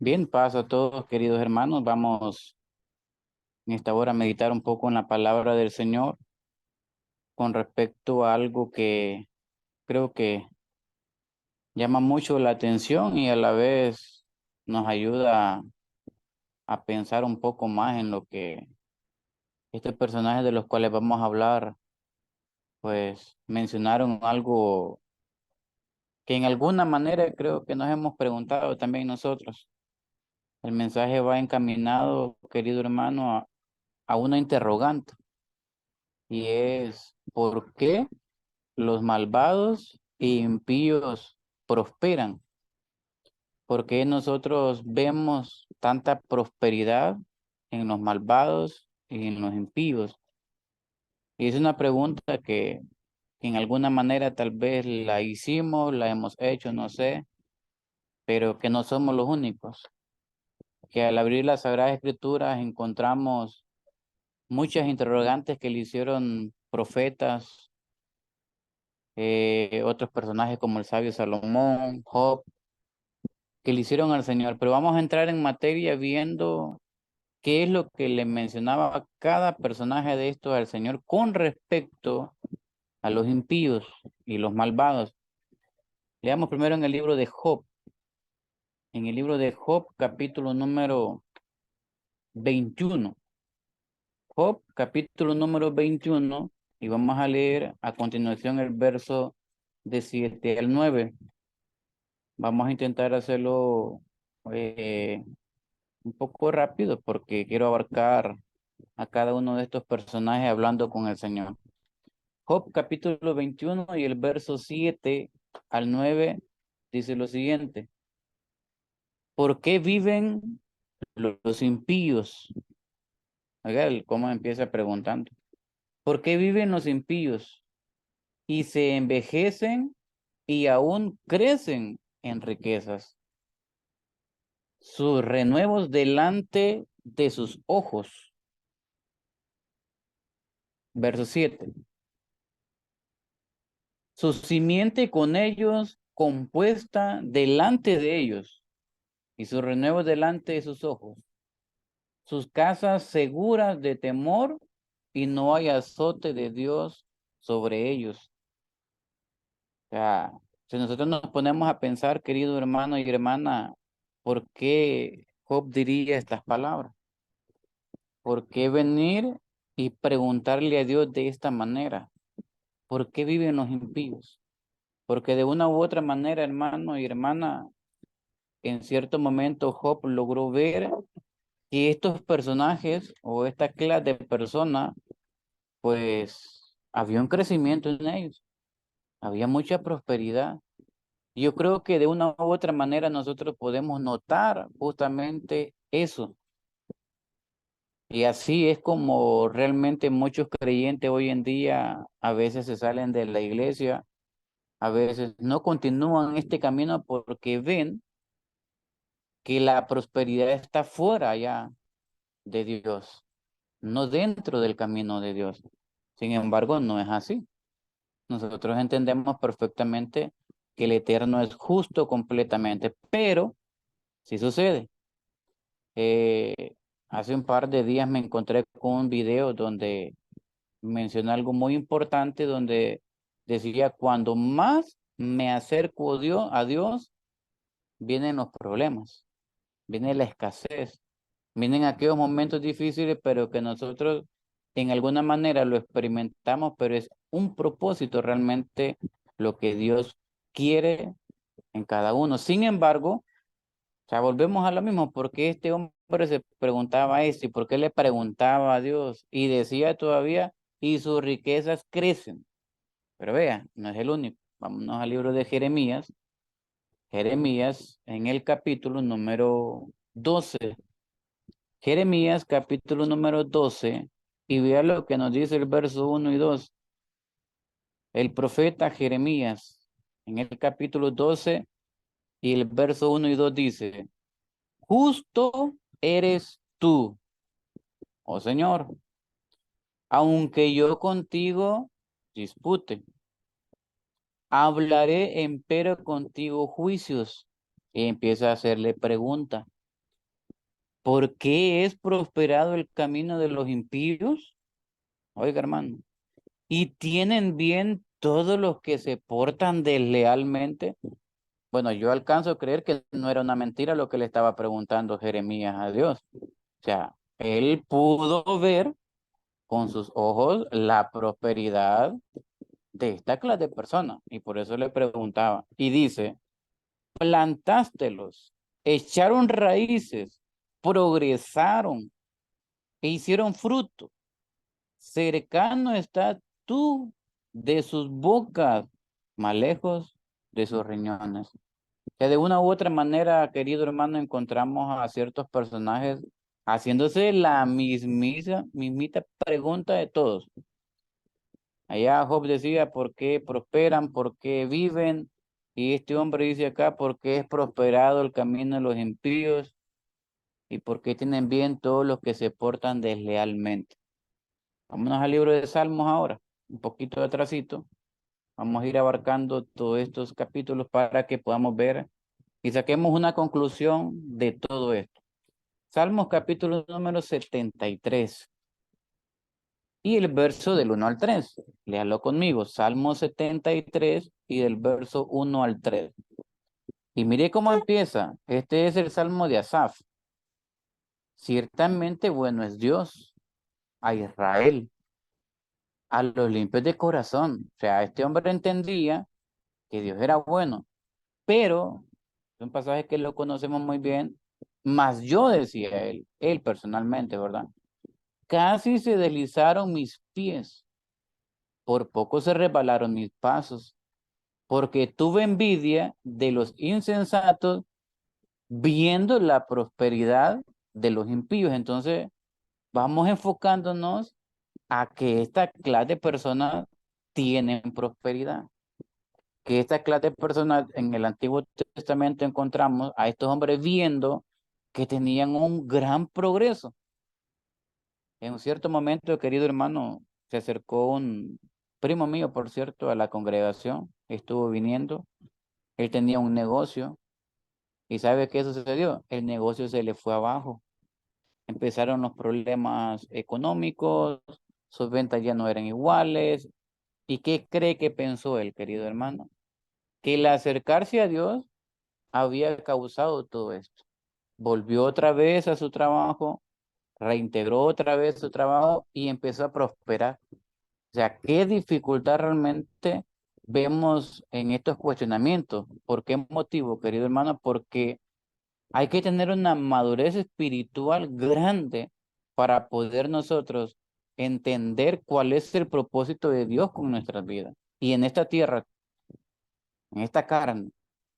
Bien, paz a todos, queridos hermanos. Vamos en esta hora a meditar un poco en la palabra del Señor con respecto a algo que creo que llama mucho la atención y a la vez nos ayuda a pensar un poco más en lo que estos personajes de los cuales vamos a hablar, pues mencionaron algo que en alguna manera creo que nos hemos preguntado también nosotros. El mensaje va encaminado, querido hermano, a una interrogante y es ¿por qué los malvados e impíos prosperan? ¿Por qué nosotros vemos tanta prosperidad en los malvados y en los impíos? Y es una pregunta que en alguna manera tal vez la hicimos, la hemos hecho, no sé, pero que no somos los únicos. Que al abrir las Sagradas Escrituras encontramos muchas interrogantes que le hicieron profetas, otros personajes como el sabio Salomón, Job, que le hicieron al Señor. Pero vamos a entrar en materia viendo qué es lo que le mencionaba cada personaje de estos al Señor con respecto a los impíos y los malvados. Leamos primero en el libro de Job. En el libro de Job, capítulo número 21. Job, capítulo número 21. Y vamos a leer a continuación el verso de 7 al 9. Vamos a intentar hacerlo eh, un poco rápido porque quiero abarcar a cada uno de estos personajes hablando con el Señor. Job capítulo 21 y el verso 7 al 9 dice lo siguiente. ¿Por qué viven los impíos? Oiga, cómo empieza preguntando. ¿Por qué viven los impíos y se envejecen y aún crecen en riquezas? Sus renuevos delante de sus ojos. Verso 7. Su simiente con ellos compuesta delante de ellos y su renuevo delante de sus ojos. Sus casas seguras de temor y no hay azote de Dios sobre ellos. O sea, si nosotros nos ponemos a pensar, querido hermano y hermana, ¿por qué Job diría estas palabras? ¿Por qué venir y preguntarle a Dios de esta manera? ¿Por qué viven los impíos? Porque de una u otra manera, hermano y hermana, en cierto momento Job logró ver que estos personajes o esta clase de personas, pues había un crecimiento en ellos, había mucha prosperidad. Yo creo que de una u otra manera nosotros podemos notar justamente eso. Y así es como realmente muchos creyentes hoy en día a veces se salen de la iglesia, a veces no continúan este camino porque ven que la prosperidad está fuera ya de Dios, no dentro del camino de Dios. Sin embargo, no es así. Nosotros entendemos perfectamente que el Eterno es justo completamente, pero sí sucede. Hace un par de días me encontré con un video donde menciona algo muy importante, donde decía, cuando más me acerco a Dios, vienen los problemas, viene la escasez, vienen aquellos momentos difíciles, pero que nosotros en alguna manera lo experimentamos, pero es un propósito realmente lo que Dios quiere en cada uno. Sin embargo, o sea, volvemos a lo mismo, porque este hombre se preguntaba esto y por qué le preguntaba a Dios y decía todavía, y sus riquezas crecen. Pero vea, no es el único. Vámonos al libro de Jeremías. Jeremías en el capítulo número 12. Jeremías capítulo número 12 y vea lo que nos dice el verso 1 y 2. El profeta Jeremías en el capítulo 12 y el verso 1 y 2 dice, justo eres tú, oh Señor, aunque yo contigo dispute, hablaré empero contigo juicios. Y empieza a hacerle pregunta. ¿Por qué es prosperado el camino de los impíos? Oiga, hermano. ¿Y tienen bien todos los que se portan deslealmente? Bueno, yo alcanzo a creer que no era una mentira lo que le estaba preguntando Jeremías a Dios. O sea, él pudo ver con sus ojos la prosperidad de esta clase de personas y por eso le preguntaba. Y dice, plantástelos, echaron raíces, progresaron e hicieron fruto. Cercano está tú de sus bocas, más lejos de sus riñones. Que de una u otra manera, querido hermano, encontramos a ciertos personajes haciéndose la mismita pregunta de todos. Allá Job decía, ¿por qué prosperan? ¿Por qué viven? Y este hombre dice acá, ¿por qué es prosperado el camino de los impíos? ¿Y por qué tienen bien todos los que se portan deslealmente? Vámonos al libro de Salmos ahora, un poquito de atrasito. Vamos a ir abarcando todos estos capítulos para que podamos ver y saquemos una conclusión de todo esto. Salmos capítulo número 73 y el verso del 1 al 3. Léalo conmigo, Salmo 73 y del verso 1 al 3. Y mire cómo empieza. Este es el Salmo de Asaf. Ciertamente bueno es Dios a Israel, a los limpios de corazón. O sea, este hombre entendía que Dios era bueno, pero es un pasaje que lo conocemos muy bien, mas yo decía él personalmente, ¿verdad? Casi se deslizaron mis pies, por poco se resbalaron mis pasos, porque tuve envidia de los insensatos viendo la prosperidad de los impíos. Entonces, vamos enfocándonos a que esta clase de personas tienen prosperidad. Que esta clase de personas en el Antiguo Testamento encontramos a estos hombres viendo que tenían un gran progreso. En un cierto momento, querido hermano, se acercó un primo mío, por cierto, a la congregación, estuvo viniendo, él tenía un negocio y ¿sabe qué sucedió? El negocio se le fue abajo, empezaron los problemas económicos, sus ventas ya no eran iguales. ¿Y qué cree que pensó él, querido hermano? Que el acercarse a Dios había causado todo esto. Volvió otra vez a su trabajo, reintegró otra vez su trabajo y empezó a prosperar. O sea, ¿qué dificultad realmente vemos en estos cuestionamientos? ¿Por qué motivo, querido hermano? Porque hay que tener una madurez espiritual grande para poder nosotros entender cuál es el propósito de Dios con nuestras vidas. Y en esta tierra, en esta carne,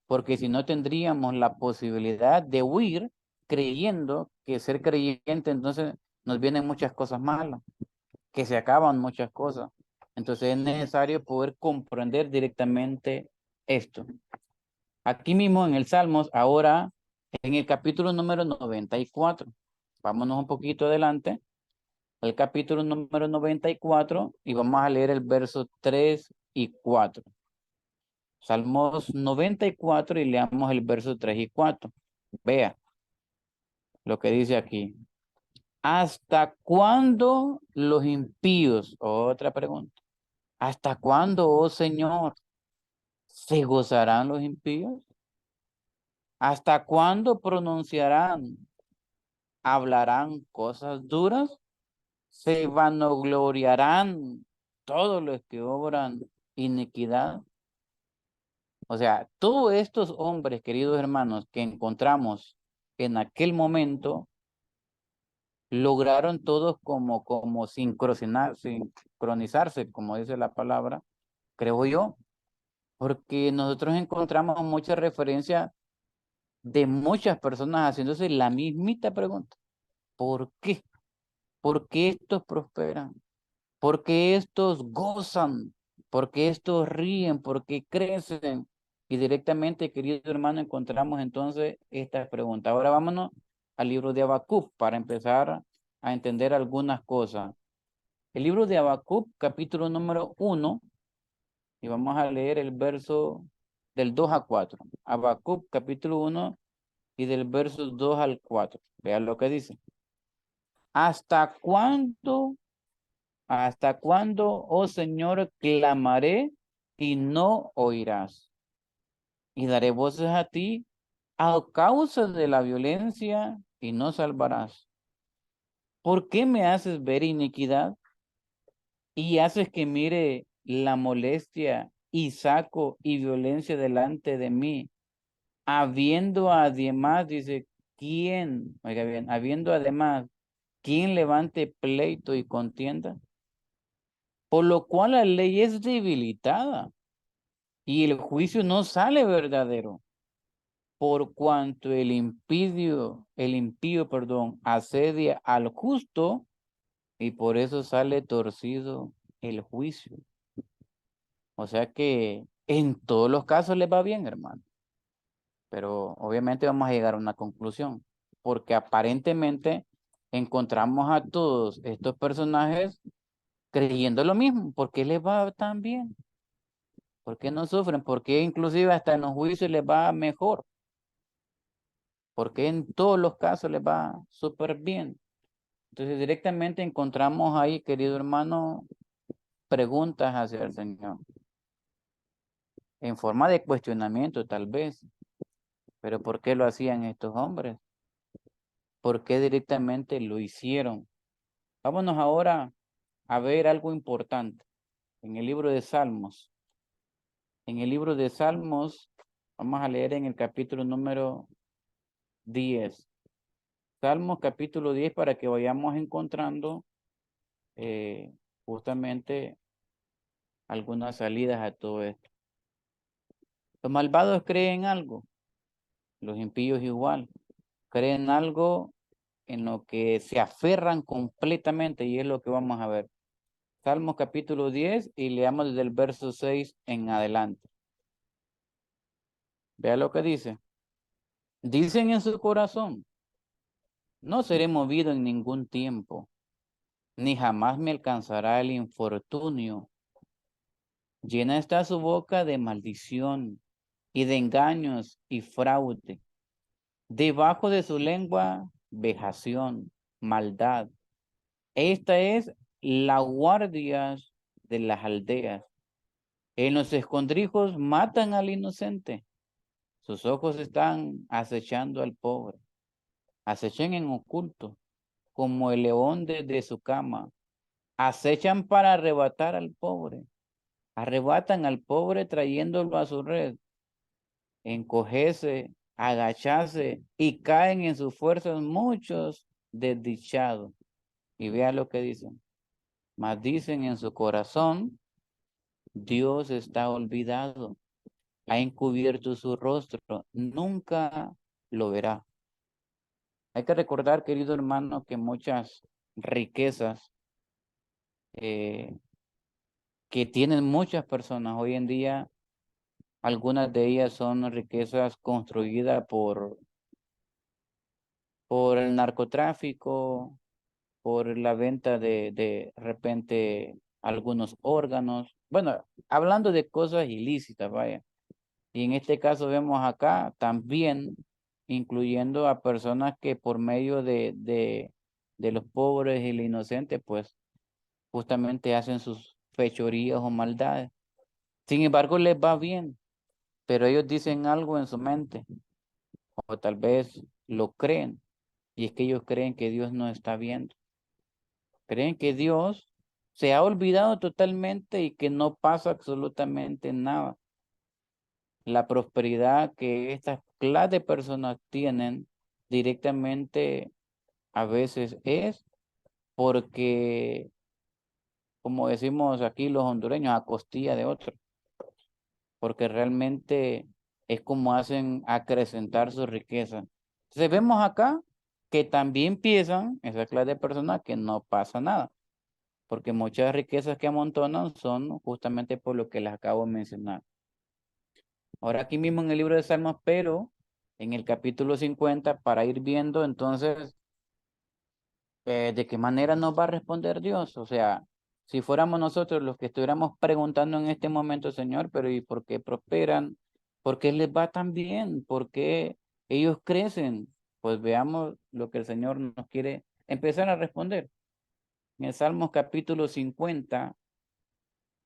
porque si no tendríamos la posibilidad de huir creyendo que ser creyente entonces nos vienen muchas cosas malas, que se acaban muchas cosas. Entonces es necesario poder comprender directamente esto. Aquí mismo en el Salmos, ahora en el capítulo número 94. Vámonos un poquito adelante, al capítulo número 94 y vamos a leer el verso 3 y 4. Salmos 94 y leamos el verso 3 y 4. Vea lo que dice aquí. ¿Hasta cuándo los impíos? Otra pregunta. ¿Hasta cuándo, oh Señor, se gozarán los impíos? ¿Hasta cuándo pronunciarán, hablarán cosas duras? ¿Se vanagloriarán todos los que obran iniquidad? O sea, todos estos hombres, queridos hermanos, que encontramos en aquel momento, lograron todos como sincronizarse, como dice la palabra, creo yo, porque nosotros encontramos mucha referencia de muchas personas haciéndose la mismita pregunta. ¿Por qué? ¿Por qué estos prosperan? ¿Por qué estos gozan? ¿Por qué estos ríen? ¿Por qué crecen? Y directamente, querido hermano, encontramos entonces esta pregunta. Ahora vámonos al libro de Habacuc para empezar a entender algunas cosas. El libro de Habacuc, capítulo número 1, y vamos a leer el verso del 2 a 4. Habacuc, capítulo 1, y del verso 2 al 4. Vean lo que dice. ¿Hasta cuándo, oh Señor, clamaré y no oirás? Y daré voces a ti a causa de la violencia y no salvarás. ¿Por qué me haces ver iniquidad y haces que mire la molestia y saco y violencia delante de mí? Habiendo además, dice, ¿quién? Oiga bien, habiendo además, ¿quién levante pleito y contienda? Por lo cual la ley es debilitada y el juicio no sale verdadero. Por cuanto el impío, perdón, asedia al justo y por eso sale torcido el juicio. O sea que en todos los casos les va bien, hermano. Pero obviamente vamos a llegar a una conclusión, porque aparentemente encontramos a todos estos personajes creyendo lo mismo. ¿Por qué les va tan bien? ¿Por qué no sufren? ¿Por qué inclusive hasta en los juicios les va mejor? ¿Por qué en todos los casos les va súper bien? Entonces directamente encontramos ahí, querido hermano, preguntas hacia el Señor, en forma de cuestionamiento tal vez. Pero ¿por qué lo hacían estos hombres? ¿Por qué directamente lo hicieron? Vámonos ahora a ver algo importante en el libro de Salmos. En el libro de Salmos, vamos a leer en el capítulo número 10. Salmos capítulo 10 para que vayamos encontrando justamente algunas salidas a todo esto. Los malvados creen algo, los impíos igual. Creen algo en lo que se aferran completamente y es lo que vamos a ver. Salmos capítulo 10 y leamos desde el verso 6 en adelante. Vea lo que dice. Dicen en su corazón, no seré movido en ningún tiempo, ni jamás me alcanzará el infortunio. Llena está su boca de maldición y de engaños y fraude. Debajo de su lengua, vejación, maldad. Esta es la guardia de las aldeas. En los escondrijos matan al inocente. Sus ojos están acechando al pobre. Acechan en oculto, como el león desde su cama. Acechan para arrebatar al pobre. Arrebatan al pobre trayéndolo a su red. Encojece, agacharse y caen en sus fuerzas muchos desdichados. Y vea lo que dicen. Mas dicen en su corazón, Dios está olvidado. Ha encubierto su rostro. Nunca lo verá. Hay que recordar, querido hermano, que muchas riquezas eh, que tienen muchas personas hoy en día, algunas de ellas son riquezas construidas por el narcotráfico, por la venta de repente algunos órganos. Bueno, hablando de cosas ilícitas, vaya. Y en este caso vemos acá también incluyendo a personas que por medio de los pobres y los inocentes, pues justamente hacen sus fechorías o maldades. Sin embargo, les va bien, pero ellos dicen algo en su mente, o tal vez lo creen, y es que ellos creen que Dios no está viendo. Creen que Dios se ha olvidado totalmente y que no pasa absolutamente nada. La prosperidad que estas clases de personas tienen directamente a veces es porque, como decimos aquí los hondureños, a costilla de otros, porque realmente es como hacen acrecentar su riqueza. Entonces vemos acá que también piensan esa clase de personas que no pasa nada, porque muchas riquezas que amontonan son justamente por lo que les acabo de mencionar. Ahora aquí mismo en el libro de Salmos, pero en el capítulo 50, para ir viendo entonces de qué manera nos va a responder Dios. O sea, si fuéramos nosotros los que estuviéramos preguntando en este momento, Señor, pero ¿y por qué prosperan? ¿Por qué les va tan bien? ¿Por qué ellos crecen. Pues veamos lo que el Señor nos quiere empezar a responder. En el Salmos capítulo 50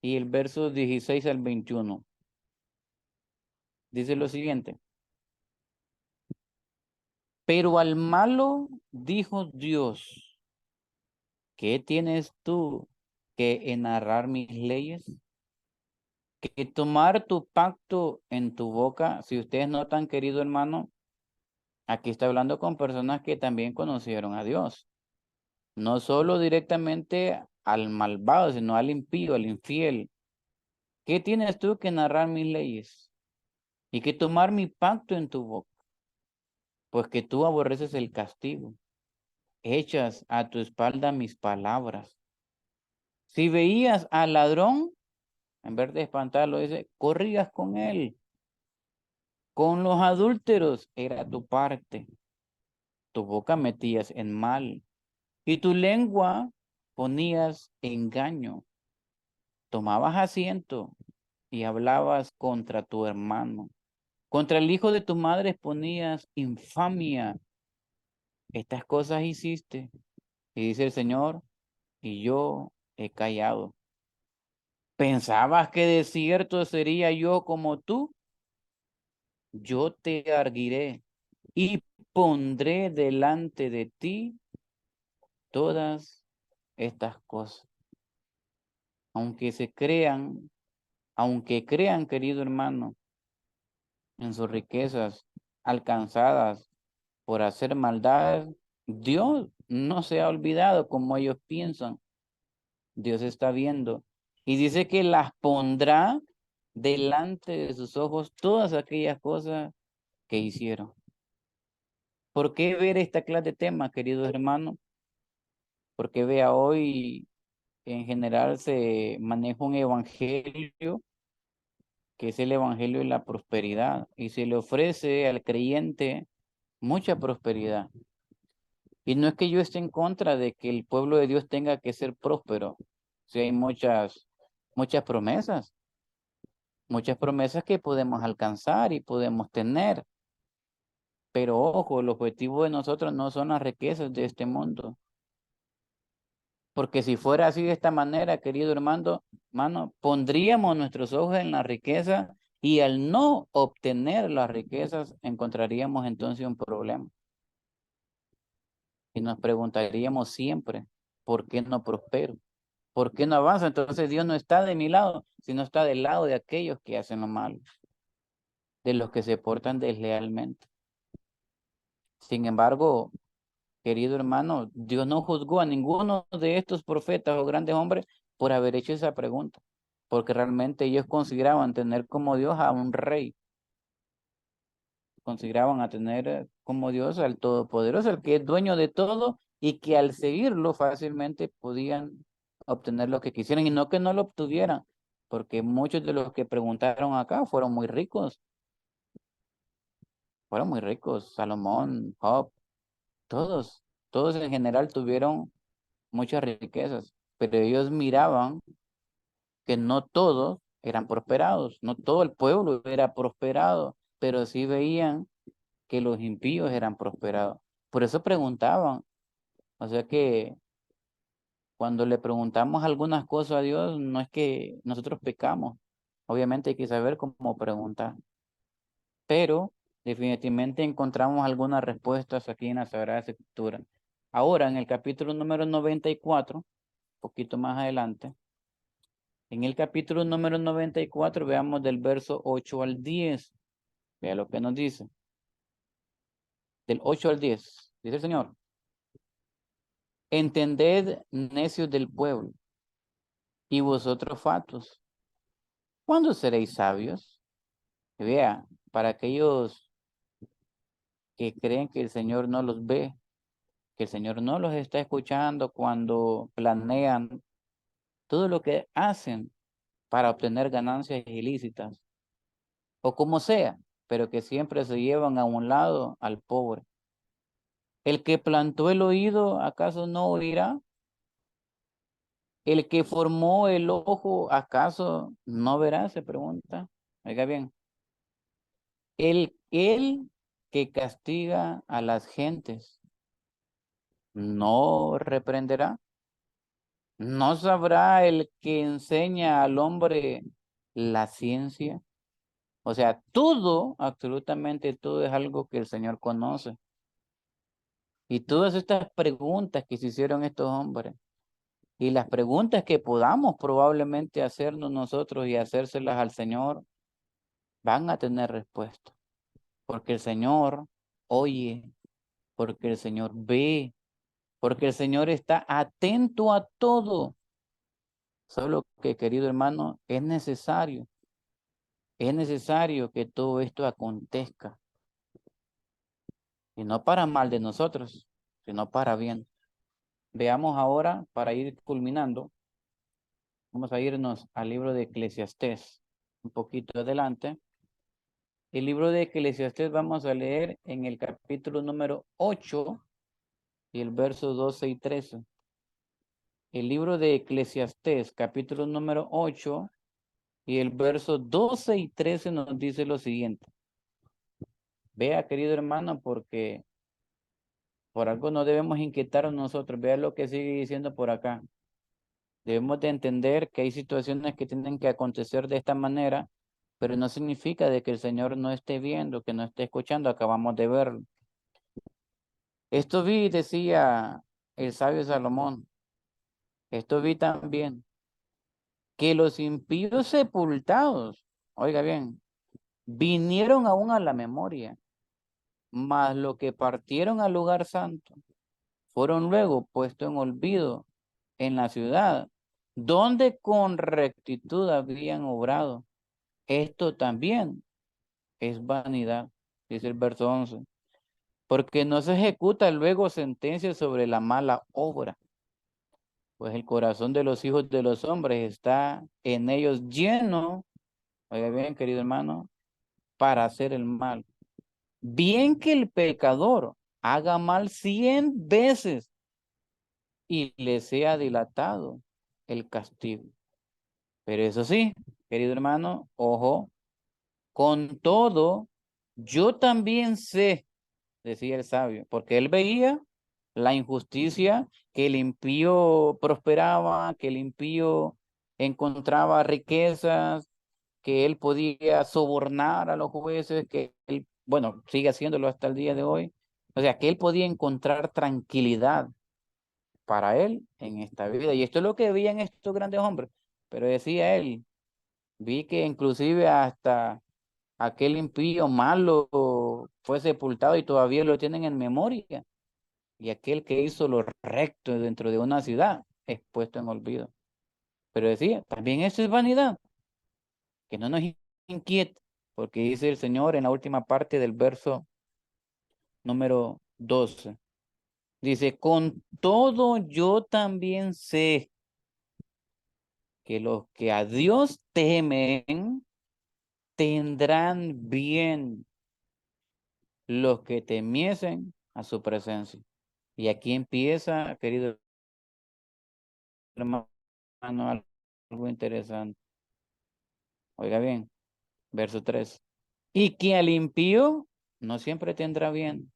y el verso 16 al 21. Dice lo siguiente. Pero al malo dijo Dios, ¿qué tienes tú que enarrar mis leyes? Que tomar tu pacto en tu boca. Si ustedes notan, querido hermano, aquí está hablando con personas que también conocieron a Dios. No solo directamente al malvado, sino al impío, al infiel. ¿Qué tienes tú que narrar mis leyes? Y que tomar mi pacto en tu boca, pues que tú aborreces el castigo. Echas a tu espalda mis palabras. Si veías al ladrón, en vez de espantarlo, dice, corrías con él. Con los adúlteros era tu parte. Tu boca metías en mal. Y tu lengua ponías engaño. Tomabas asiento y hablabas contra tu hermano. Contra el hijo de tu madre ponías infamia. Estas cosas hiciste. Y dice el Señor, y yo he callado. ¿Pensabas que de cierto sería yo como tú? Yo te arguiré y pondré delante de ti todas estas cosas. Aunque se crean, aunque crean, querido hermano, en sus riquezas alcanzadas por hacer maldades, Dios no se ha olvidado como ellos piensan. Dios está viendo y dice que las pondrá delante de sus ojos todas aquellas cosas que hicieron. ¿Por qué ver esta clase de temas, queridos hermanos? Porque vea, hoy en general se maneja un evangelio que es el evangelio de la prosperidad y se le ofrece al creyente mucha prosperidad. Y no es que yo esté en contra de que el pueblo de Dios tenga que ser próspero. Sí, hay muchas promesas que podemos alcanzar y podemos tener. Pero ojo, el objetivo de nosotros no son las riquezas de este mundo. Porque si fuera así de esta manera, querido hermano, pondríamos nuestros ojos en la riqueza y al no obtener las riquezas encontraríamos entonces un problema. Y nos preguntaríamos siempre, ¿por qué no prospero? ¿Por qué no avanzo? Entonces Dios no está de mi lado, sino está del lado de aquellos que hacen lo malo, de los que se portan deslealmente. Sin embargo, querido hermano, Dios no juzgó a ninguno de estos profetas o grandes hombres por haber hecho esa pregunta, porque realmente ellos consideraban tener como Dios a un rey, consideraban a tener como Dios al Todopoderoso, el que es dueño de todo y que al seguirlo fácilmente podían obtener lo que quisieran y no que no lo obtuvieran, porque muchos de los que preguntaron acá fueron muy ricos, Salomón, Job, todos, todos en general tuvieron muchas riquezas, pero ellos miraban que no todos eran prosperados, no todo el pueblo era prosperado, pero sí veían que los impíos eran prosperados. Por eso preguntaban, o sea que cuando le preguntamos algunas cosas a Dios, no es que nosotros pecamos, obviamente hay que saber cómo preguntar, pero definitivamente encontramos algunas respuestas aquí en la Sagrada Escritura. Ahora, en el capítulo número 94, poquito más adelante, en el capítulo número 94, veamos del verso 8 al 10. Vea lo que nos dice. Del 8 al 10. Dice el Señor. Entended, necios del pueblo, y vosotros fatuos, ¿cuándo seréis sabios? Vea, para aquellos que creen que el Señor no los ve, que el Señor no los está escuchando cuando planean todo lo que hacen para obtener ganancias ilícitas, o como sea, pero que siempre se llevan a un lado al pobre. El que plantó el oído, ¿acaso no oirá? El que formó el ojo, ¿acaso no verá? Se pregunta. Oiga bien, él que castiga a las gentes, ¿no reprenderá? ¿No sabrá el que enseña al hombre la ciencia? O sea, todo, absolutamente todo es algo que el Señor conoce. Y todas estas preguntas que se hicieron estos hombres y las preguntas que podamos probablemente hacernos nosotros y hacérselas al Señor, van a tener respuesta. Porque el Señor oye, porque el Señor ve, porque el Señor está atento a todo. Solo que, querido hermano, es necesario que todo esto acontezca. Y no para mal de nosotros, sino para bien. Veamos ahora, para ir culminando, vamos a irnos al libro de Eclesiastés, un poquito adelante. El libro de Eclesiastés vamos a leer en el capítulo número 8 y el verso 12 y 13. El libro de Eclesiastés, capítulo número 8 y el verso 12 y 13 nos dice lo siguiente. Vea, querido hermano, porque por algo no debemos inquietarnos nosotros. Vea lo que sigue diciendo por acá. Debemos de entender que hay situaciones que tienen que acontecer de esta manera, pero no significa de que el Señor no esté viendo, que no esté escuchando. Acabamos de verlo. Esto vi, decía el sabio Salomón. Esto vi también, que los impíos sepultados, oiga bien, vinieron aún a la memoria, mas lo que partieron al lugar santo fueron luego puestos en olvido en la ciudad, donde con rectitud habían obrado. Esto también es vanidad, dice el verso 11, porque no se ejecuta luego sentencia sobre la mala obra, pues el corazón de los hijos de los hombres está en ellos lleno, oiga bien, querido hermano, para hacer el mal. Bien que el pecador haga mal 100 veces y le sea dilatado el castigo. Pero eso sí, querido hermano, ojo, con todo, yo también sé, decía el sabio, porque él veía la injusticia, que el impío prosperaba, que el impío encontraba riquezas, que él podía sobornar a los jueces, que él, bueno, sigue haciéndolo hasta el día de hoy. O sea, que él podía encontrar tranquilidad para él en esta vida. Y esto es lo que veían estos grandes hombres. Pero decía él, vi que inclusive hasta aquel impío malo fue sepultado y todavía lo tienen en memoria. Y aquel que hizo lo recto dentro de una ciudad es puesto en olvido. Pero decía, también eso es vanidad, que no nos inquiete, porque dice el Señor en la última parte del verso número 12. Dice, con todo yo también sé que los que a Dios temen tendrán bien los que temiesen a su presencia. Y aquí empieza, querido hermano, algo interesante. Oiga bien, verso 3. Y que al impío no siempre tendrá bien,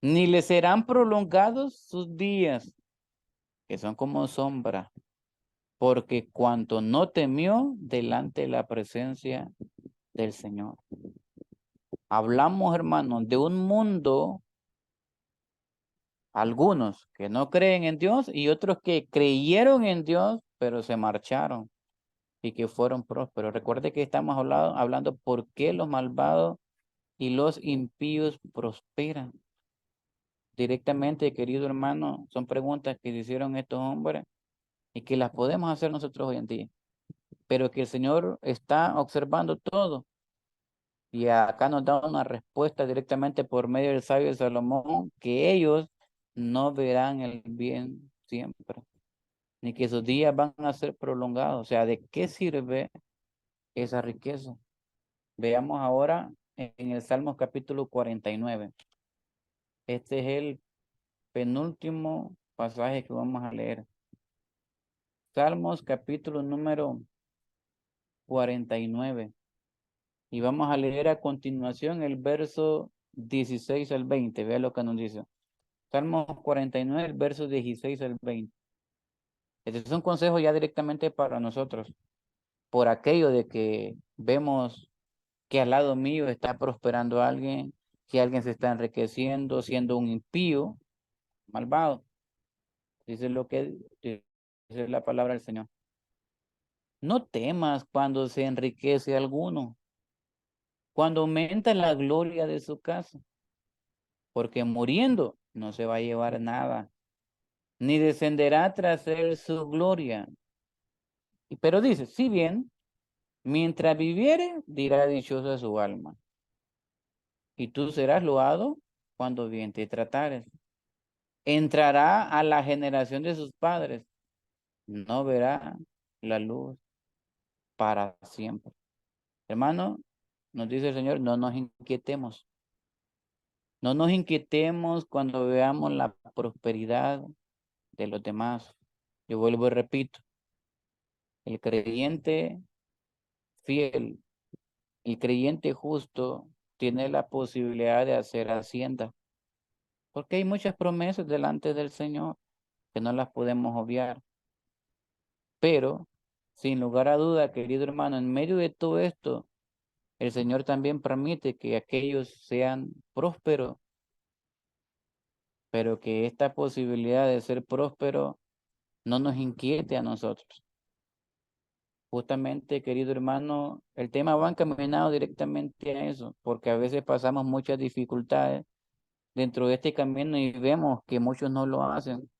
ni le serán prolongados sus días, que son como sombra, porque cuanto no temió delante de la presencia del Señor. Hablamos, hermanos, de un mundo, algunos que no creen en Dios y otros que creyeron en Dios, pero se marcharon y que fueron prósperos. Recuerde que estamos hablando por qué los malvados y los impíos prosperan. Directamente, querido hermano, son preguntas que se hicieron estos hombres y que las podemos hacer nosotros hoy en día, pero que el Señor está observando todo. Y acá nos da una respuesta directamente por medio del sabio de Salomón, que ellos no verán el bien siempre, ni que sus días van a ser prolongados. O sea, ¿de qué sirve esa riqueza? Veamos ahora en el Salmo capítulo 49. Este es el penúltimo pasaje que vamos a leer. Salmos capítulo número 49. Y vamos a leer a continuación el verso 16 al 20. Vea lo que nos dice. Salmos 49, el verso 16 al 20. Este es un consejo ya directamente para nosotros. Por aquello de que vemos que al lado mío está prosperando alguien, que alguien se está enriqueciendo, siendo un impío, malvado. Dice lo que dice la palabra del Señor. No temas cuando se enriquece alguno, cuando aumenta la gloria de su casa, porque muriendo no se va a llevar nada, ni descenderá tras él su gloria. Pero dice, si bien, mientras viviere, dirá dichosa su alma, y tú serás loado cuando bien te tratares. Entrará a la generación de sus padres, no verá la luz para siempre. Hermano, nos dice el Señor, no nos inquietemos. No nos inquietemos cuando veamos la prosperidad de los demás. Yo vuelvo y repito, el creyente fiel, el creyente justo tiene la posibilidad de hacer hacienda, porque hay muchas promesas delante del Señor que no las podemos obviar. Pero, sin lugar a duda, querido hermano, en medio de todo esto, el Señor también permite que aquellos sean prósperos, pero que esta posibilidad de ser próspero no nos inquiete a nosotros. Justamente, querido hermano, el tema va encaminado directamente a eso, porque a veces pasamos muchas dificultades dentro de este camino y vemos que muchos no lo hacen.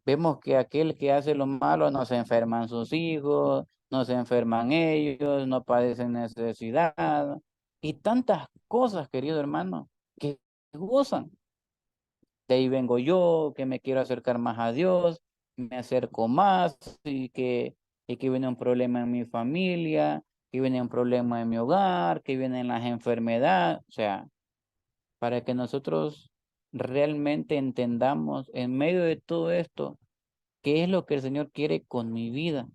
Vemos que aquel que hace lo malo no se enferman sus hijos, no se enferman ellos, no padecen necesidad y tantas cosas, querido hermano, que gozan. De ahí vengo yo, que me quiero acercar más a Dios, me acerco más y que viene un problema en mi familia, que viene un problema en mi hogar, que vienen las enfermedades, o sea, para que nosotros realmente entendamos en medio de todo esto, qué es lo que el Señor quiere con mi vida,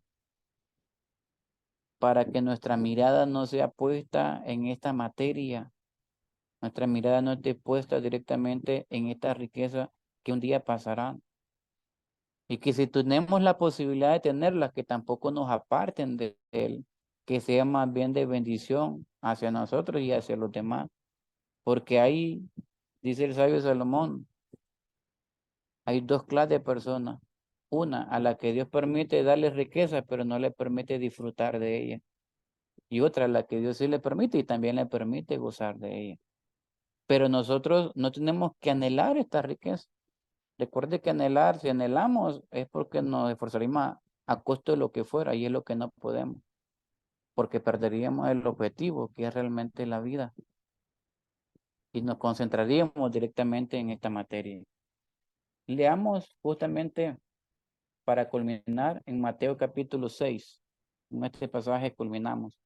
para que nuestra mirada no sea puesta en esta materia, nuestra mirada no esté puesta directamente en esta riqueza que un día pasará. Y que si tenemos la posibilidad de tenerlas, que tampoco nos aparten de Él, que sea más bien de bendición hacia nosotros y hacia los demás. Porque ahí, dice el sabio Salomón, hay dos clases de personas. Una a la que Dios permite darle riqueza, pero no le permite disfrutar de ella. Y otra a la que Dios sí le permite y también le permite gozar de ella. Pero nosotros no tenemos que anhelar esta riqueza. Recuerde que anhelar, si anhelamos, es porque nos esforzaríamos a costo de lo que fuera, y es lo que no podemos, porque perderíamos el objetivo, que es realmente la vida, y nos concentraríamos directamente en esta materia. Leamos justamente para culminar en Mateo capítulo 6. En este pasaje culminamos.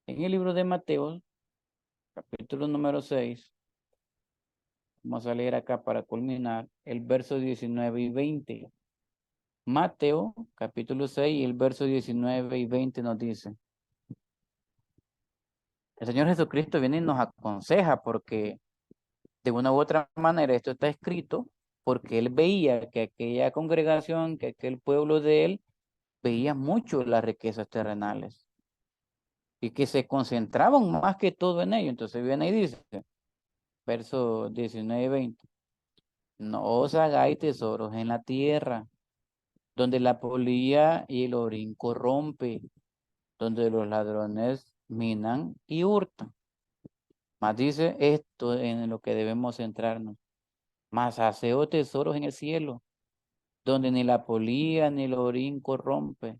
En el libro de Mateo, capítulo número 6, vamos a leer acá para culminar el verso 19 y 20. Mateo, capítulo 6, el verso 19 y 20 nos dice: el Señor Jesucristo viene y nos aconseja porque de una u otra manera esto está escrito porque Él veía que aquella congregación, que aquel pueblo de Él, veía mucho las riquezas terrenales y que se concentraban más que todo en ello. Entonces viene y dice, verso 19 y 20, no os hagáis tesoros en la tierra, donde la polilla y el orín corrompe, donde los ladrones minan y hurtan. Más dice esto en lo que debemos centrarnos. Más haceo tesoros en el cielo, donde ni la polilla ni el orín corrompe,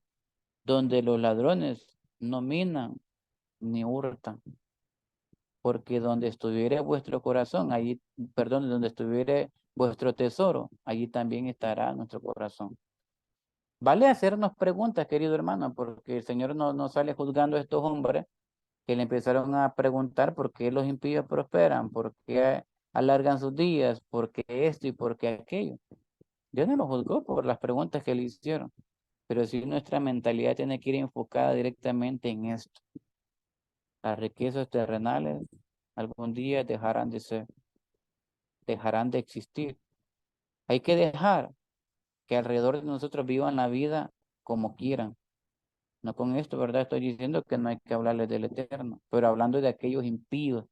donde los ladrones no minan ni hurtan. Porque donde estuviere vuestro corazón, allí, perdón, donde estuviere vuestro tesoro, allí también estará nuestro corazón. Vale hacernos preguntas, querido hermano, porque el Señor no sale juzgando a estos hombres que le empezaron a preguntar por qué los impíos prosperan, por qué alargan sus días, por qué esto y por qué aquello. Dios no los juzgó por las preguntas que le hicieron, pero sí nuestra mentalidad tiene que ir enfocada directamente en esto. Las riquezas terrenales algún día dejarán de ser, dejarán de existir. Hay que dejar que alrededor de nosotros vivan la vida como quieran. No con esto, ¿verdad? Estoy diciendo que no hay que hablarles del Eterno, pero hablando de aquellos impíos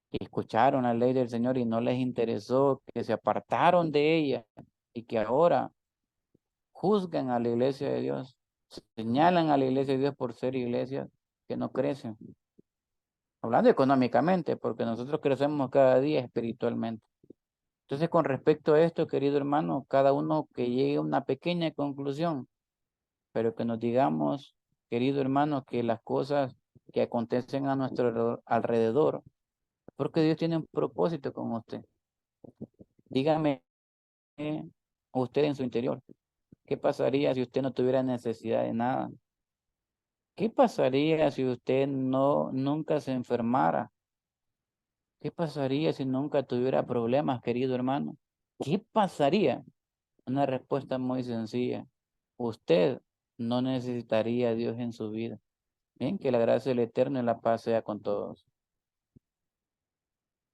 que escucharon la ley del Señor y no les interesó, que se apartaron de ella y que ahora juzgan a la iglesia de Dios, señalan a la iglesia de Dios por ser iglesias que no crecen. Hablando económicamente, porque nosotros crecemos cada día espiritualmente. Entonces, con respecto a esto, querido hermano, cada uno que llegue a una pequeña conclusión, pero que nos digamos, querido hermano, que las cosas que acontecen a nuestro alrededor, porque Dios tiene un propósito con usted. Dígame, usted en su interior, ¿qué pasaría si usted no tuviera necesidad de nada? ¿Qué pasaría si usted nunca se enfermara? ¿Qué pasaría si nunca tuviera problemas, querido hermano? ¿Qué pasaría? Una respuesta muy sencilla. Usted no necesitaría a Dios en su vida. Bien, que la gracia del Eterno y la paz sea con todos.